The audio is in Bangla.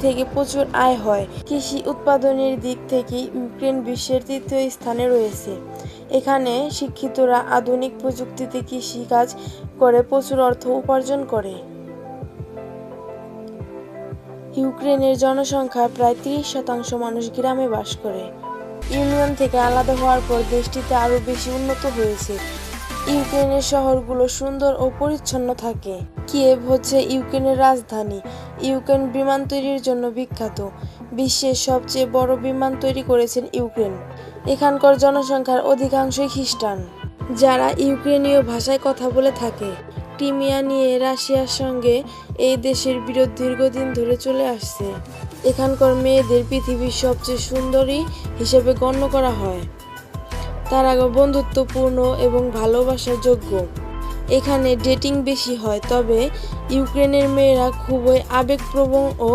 থেকে প্রচুর আয় হয়। কৃষি উৎপাদনের দিক থেকে ইউক্রেন বিশ্বের তৃতীয় স্থানে রয়েছে। এখানে শিক্ষিতরা আধুনিক প্রযুক্তিতে কৃষি কাজ করে প্রচুর অর্থ উপার্জন করে। ইউক্রেনের জনসংখ্যার প্রায় 30% মানুষ গ্রামে বাস করে। ইউনিয়ন থেকে আলাদা হওয়ার পর দেশটিতে আরও বেশি উন্নত হয়েছে। ইউক্রেনের শহরগুলো সুন্দর ও পরিচ্ছন্ন থাকে। কিয়েভ হচ্ছে ইউক্রেনের রাজধানী। ইউক্রেন বিমান তৈরির জন্য বিখ্যাত। বিশ্বের সবচেয়ে বড় বিমান তৈরি করেছেন ইউক্রেন। এখানকার জনসংখ্যার অধিকাংশই খ্রিস্টান, যারা ইউক্রেনীয় ভাষায় কথা বলে থাকে। ক্রিমিয়া নিয়ে রাশিয়ার সঙ্গে এই দেশের বিরোধ দীর্ঘদিন ধরে চলে আসছে। এখানকার মেয়েদের পৃথিবীর সবচেয়ে সুন্দরী হিসেবে গণ্য করা হয়। তারা বন্ধুত্বপূর্ণ এবং ভালোবাসার যোগ্য। এখানে ডেটিং বেশি হয়, তবে ইউক্রেনের মেয়েরা খুবই আবেগপ্রবণ ও